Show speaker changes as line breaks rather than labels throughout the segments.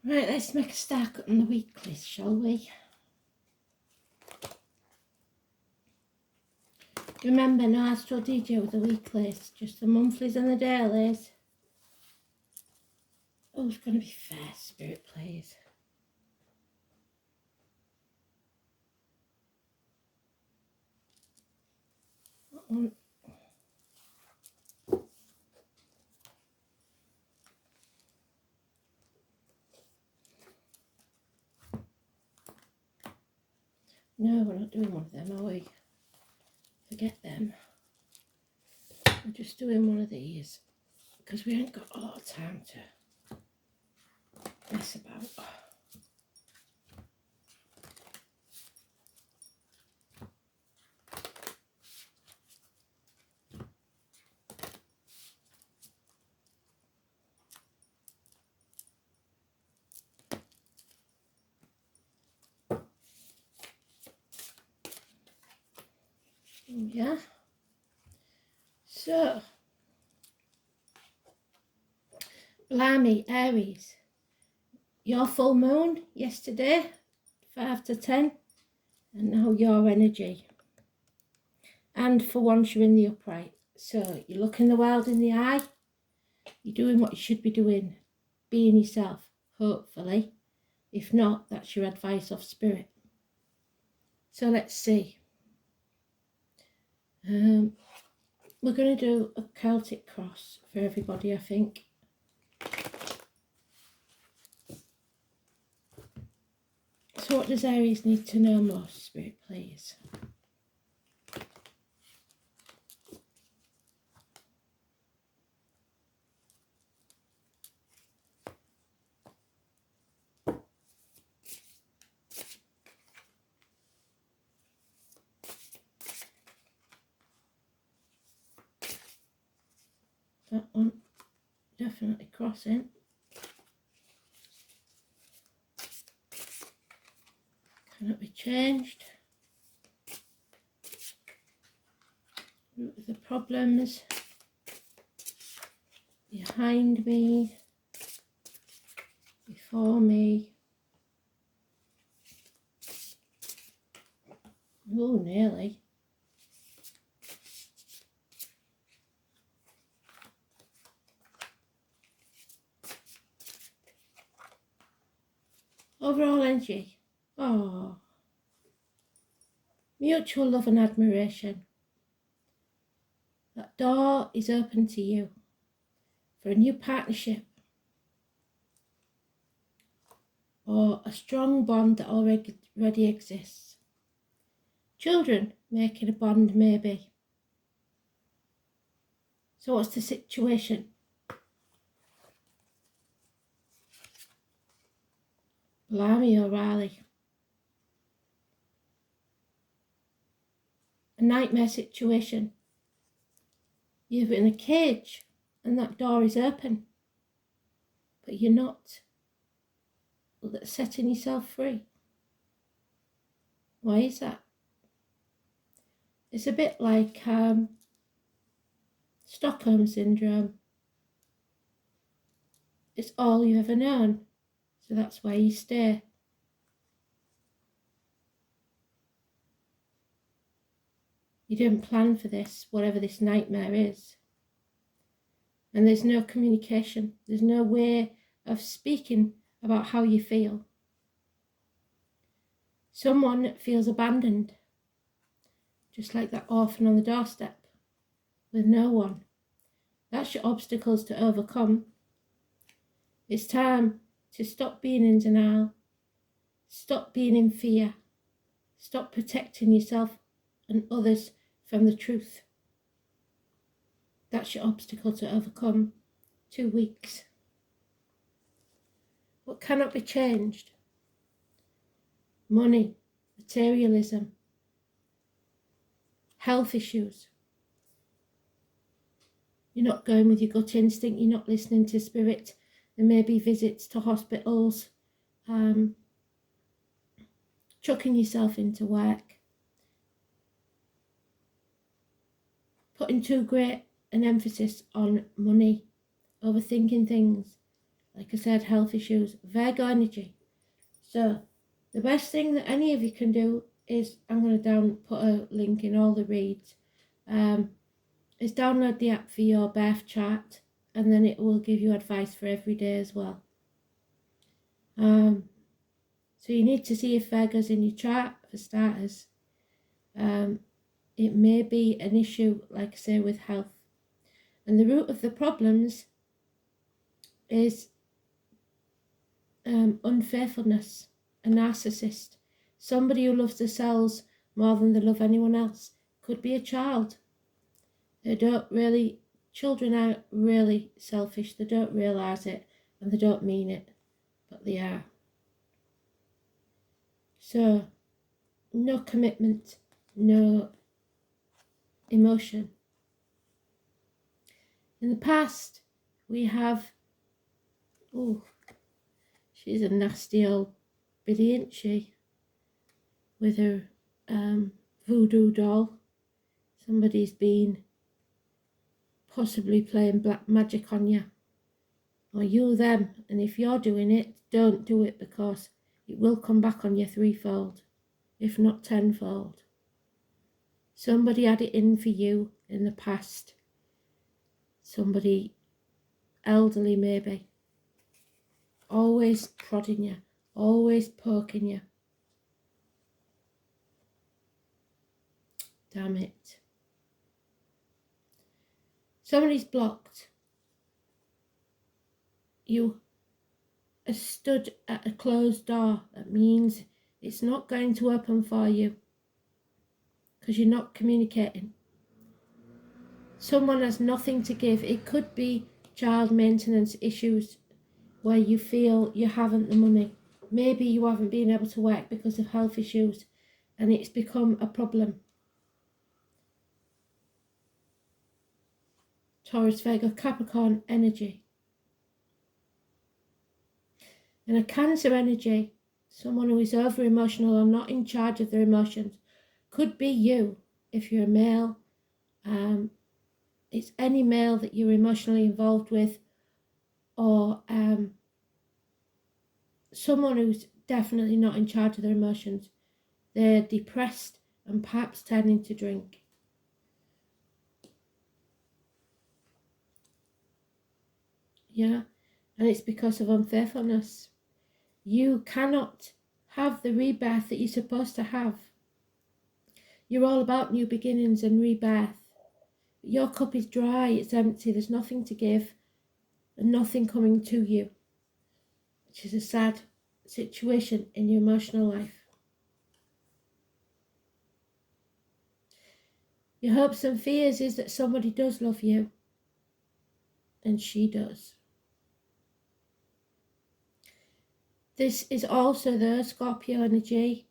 Right, let's make a start on the weekly, shall we? Remember, no Astro DJ with the weeklies, just the monthlies and the dailies. Oh, it's going to be fair, Spirit, please. That one. No, we're not doing one of them, are we? Forget them. We're just doing one of these because we ain't got a lot of time to mess about. Yeah. So, blimey, Aries, your full moon yesterday, 5 to 10, and now your energy. And for once you're in the upright. So you're looking the world in the eye, you're doing what you should be doing, being yourself, hopefully. If not, that's your advice of Spirit. So let's see. We're going to do a Celtic cross for everybody, I think. So what does Aries need to know most, Spirit, please? That one, definitely crossing. Cannot be changed. The problems behind me, before me. Oh, nearly. Overall energy. Oh. Mutual love and admiration. That door is open to you for a new partnership or a strong bond that already exists. Children making a bond, maybe. So what's the situation? Blimey O'Reilly. A nightmare situation. You're in a cage and that door is open, but you're not setting yourself free. Why is that? It's a bit like Stockholm Syndrome. It's all you've ever known, so that's where you stay. You didn't plan for this, whatever this nightmare is. And there's no communication. There's no way of speaking about how you feel. Someone feels abandoned, just like that orphan on the doorstep, with no one. That's your obstacles to overcome. It's time to stop being in denial, stop being in fear, stop protecting yourself and others from the truth. That's your obstacle to overcome. 2 weeks. What cannot be changed? Money, materialism, health issues. You're not going with your gut instinct, you're not listening to Spirit. There may be visits to hospitals, chucking yourself into work, putting too great an emphasis on money, overthinking things, like I said, health issues, Virgo energy. So the best thing that any of you can do is, I'm going to put a link in all the reads, is download the app for your birth chart, and then it will give you advice for every day as well. So you need to see if Virgo's in your chart for starters. It may be an issue, like I say, with health. And the root of the problems is unfaithfulness, a narcissist, somebody who loves themselves more than they love anyone else. Could be a child. Children are really selfish. They don't realise it and they don't mean it, but they are. So, no commitment, no emotion. In the past, we have, she's a nasty old biddy, isn't she? With her voodoo doll. Somebody's been possibly playing black magic on you. Or you them. And if you're doing it, don't do it, because it will come back on you threefold, if not tenfold. Somebody had it in for you in the past. Somebody elderly maybe. Always prodding you, always poking you. Damn it. Somebody's blocked. You are stood at a closed door. That means it's not going to open for you because you're not communicating. Someone has nothing to give. It could be child maintenance issues where you feel you haven't the money. Maybe you haven't been able to work because of health issues and it's become a problem. Taurus, Virgo, Capricorn energy. And a Cancer energy, someone who is over emotional or not in charge of their emotions. Could be you if you're a male. It's any male that you're emotionally involved with, or someone who's definitely not in charge of their emotions. They're depressed and perhaps turning to drink. Yeah, and it's because of unfaithfulness. You cannot have the rebirth that you're supposed to have. You're all about new beginnings and rebirth. Your cup is dry, it's empty, there's nothing to give and nothing coming to you, which is a sad situation in your emotional life. Your hopes and fears is that somebody does love you, and she does. This is also the Scorpio energy,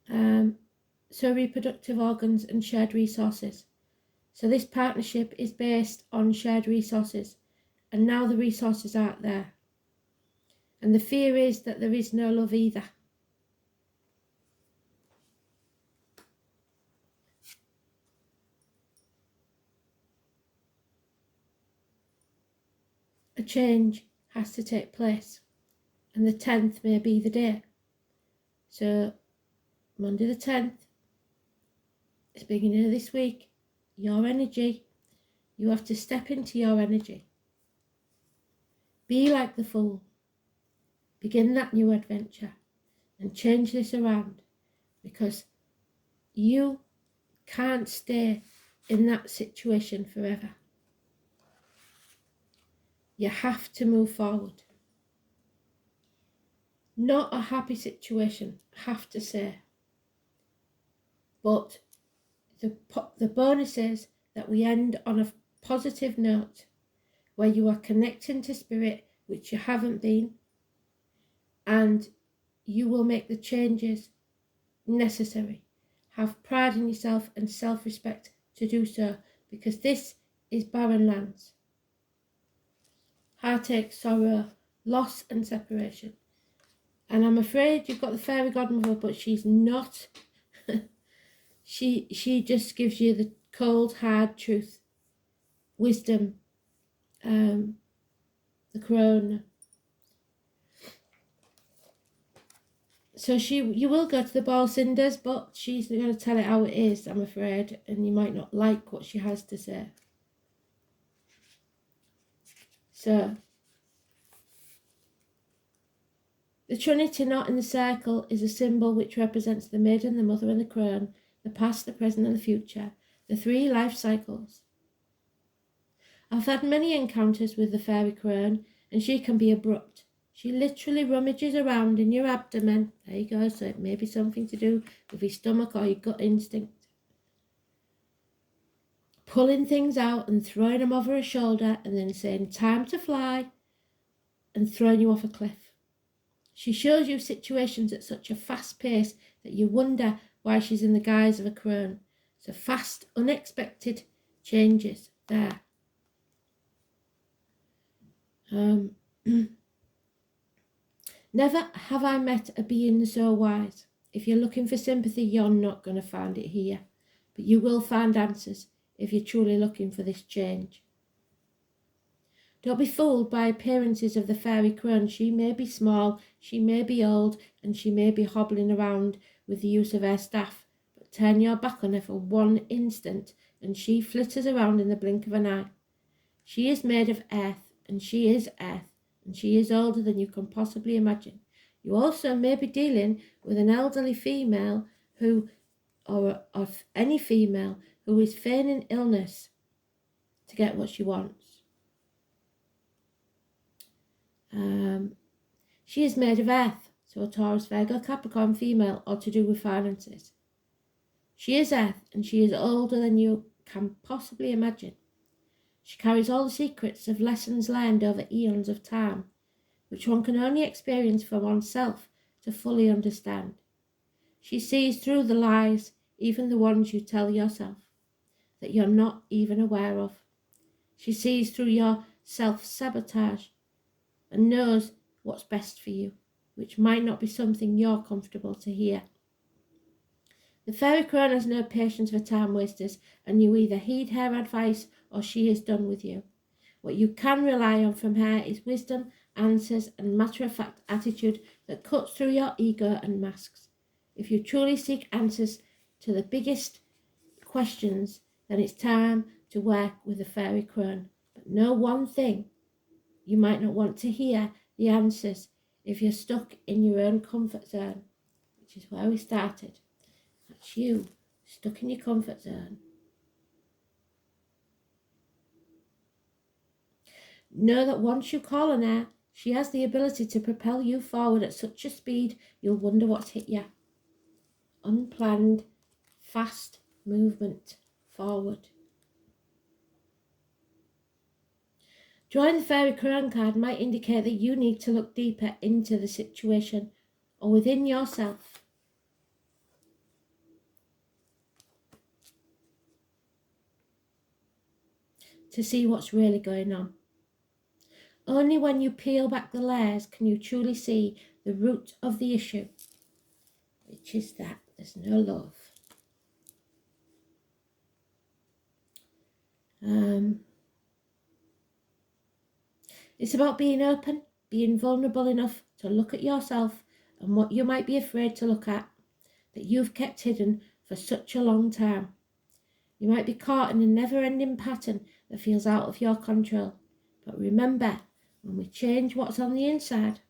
so reproductive organs and shared resources. So this partnership is based on shared resources, and now the resources aren't there. And the fear is that there is no love either. A change has to take place, and the 10th may be the day. So Monday the 10th, it's the beginning of this week, your energy, you have to step into your energy. Be like the fool. Begin that new adventure and change this around, because you can't stay in that situation forever. You have to move forward. Not a happy situation, I have to say. But the bonus is that we end on a positive note where you are connecting to spirit, which you haven't been, and you will make the changes necessary. Have pride in yourself and self-respect to do so, because this is barren lands. Heartache, sorrow, loss and separation. And I'm afraid you've got the fairy godmother, but she's not. She just gives you the cold, hard truth. Wisdom. The the crone. So you will go to the ball, Cinders, but she's going to tell it how it is, I'm afraid, and you might not like what she has to say. So, the Trinity knot in the circle is a symbol which represents the maiden, the mother and the crone, the past, the present and the future, the 3 life cycles. I've had many encounters with the fairy crone, and she can be abrupt. She literally rummages around in your abdomen. There you go, so it may be something to do with your stomach or your gut instinct. Pulling things out and throwing them over her shoulder and then saying, time to fly, and throwing you off a cliff. She shows you situations at such a fast pace that you wonder why she's in the guise of a crone. So fast, unexpected changes there. Never have I met a being so wise. If you're looking for sympathy, you're not going to find it here. But you will find answers if you're truly looking for this change. Don't be fooled by appearances of the fairy crone. She may be small, she may be old, and she may be hobbling around with the use of her staff. But turn your back on her for 1 instant, and she flitters around in the blink of an eye. She is made of earth, and she is earth, and she is older than you can possibly imagine. You also may be dealing with an elderly female or any female who is feigning illness to get what she wants. She is made of earth, so a Taurus, Virgo, Capricorn female, or to do with finances. She is earth, and she is older than you can possibly imagine. She carries all the secrets of lessons learned over eons of time, which one can only experience for oneself to fully understand. She sees through the lies, even the ones you tell yourself, that you're not even aware of. She sees through your self-sabotage and knows what's best for you, which might not be something you're comfortable to hear. The fairy crone has no patience for time wasters, and you either heed her advice or she is done with you. What you can rely on from her is wisdom, answers, and matter-of-fact attitude that cuts through your ego and masks. If you truly seek answers to the biggest questions, then it's time to work with the fairy crone. But know one thing, you might not want to hear the answers if you're stuck in your own comfort zone, which is where we started. That's you, stuck in your comfort zone. Know that once you call on her, she has the ability to propel you forward at such a speed you'll wonder what's hit you. Unplanned, fast movement forward. Drawing the fairy crone card might indicate that you need to look deeper into the situation or within yourself. To see what's really going on. Only when you peel back the layers can you truly see the root of the issue, which is that there's no love. It's about being open, being vulnerable enough to look at yourself and what you might be afraid to look at, that you've kept hidden for such a long time. You might be caught in a never-ending pattern that feels out of your control. But remember, when we change what's on the inside,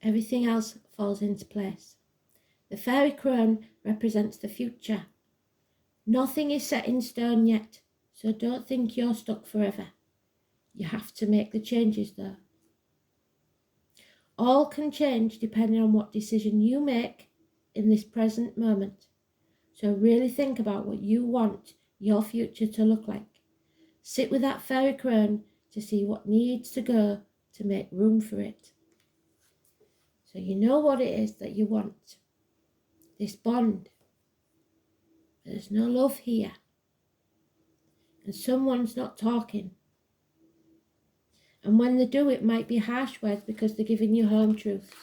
everything else falls into place. The fairy crone represents the future. Nothing is set in stone yet, so don't think you're stuck forever. You have to make the changes though. All can change depending on what decision you make in this present moment. So really think about what you want your future to look like. Sit with that fairy crone to see what needs to go to make room for it. So you know what it is that you want. This bond. There's no love here. And someone's not talking. And when they do, it might be harsh words because they're giving you home truths.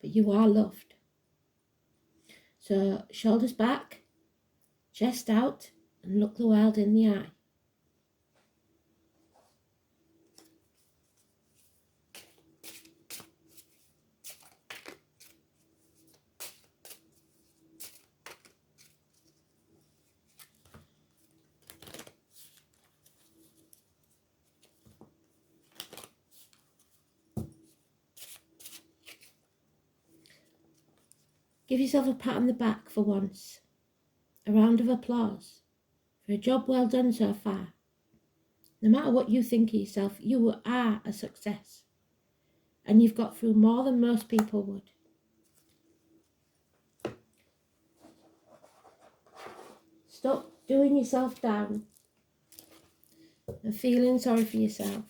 But you are loved. So shoulders back, chest out, and look the world in the eye. Give yourself a pat on the back for once. A round of applause for a job well done so far. No matter what you think of yourself, you are a success. And you've got through more than most people would. Stop doing yourself down and feeling sorry for yourself.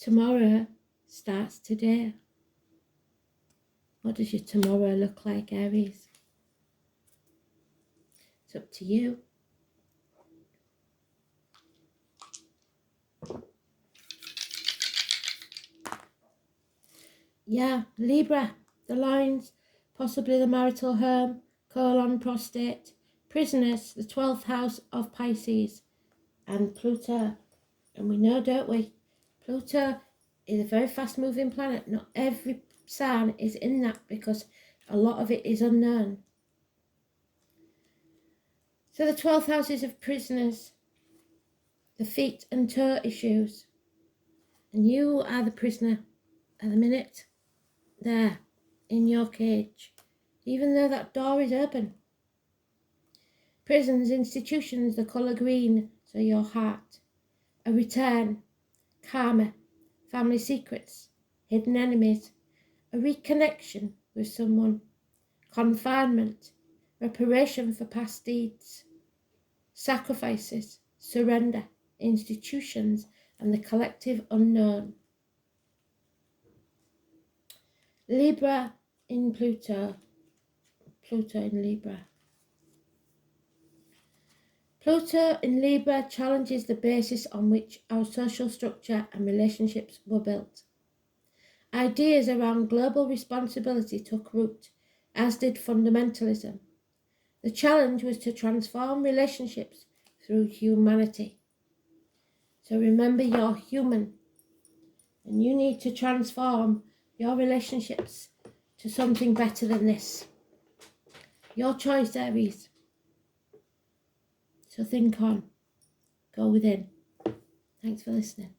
Tomorrow starts today. What does your tomorrow look like, Aries? It's up to you. Yeah, Libra, the lines, possibly the marital home, colon, prostate, prisoners, the 12th house of Pisces, and Pluto. And we know, don't we, Pluto is a very fast-moving planet. Not every sign is in that because a lot of it is unknown. So the 12th house is of prisoners, the feet and toe issues. And you are the prisoner at the minute, there, in your cage, even though that door is open. Prisons, institutions, the colour green, so your heart. A return, karma, family secrets, hidden enemies, a reconnection with someone, confinement, reparation for past deeds, sacrifices, surrender, institutions, and the collective unknown. Libra in Pluto, Pluto in Libra. Pluto in Libra challenges the basis on which our social structure and relationships were built. Ideas around global responsibility took root, as did fundamentalism. The challenge was to transform relationships through humanity. So remember, you're human, and you need to transform your relationships to something better than this. Your choice, Aries. So think on. Go within. Thanks for listening.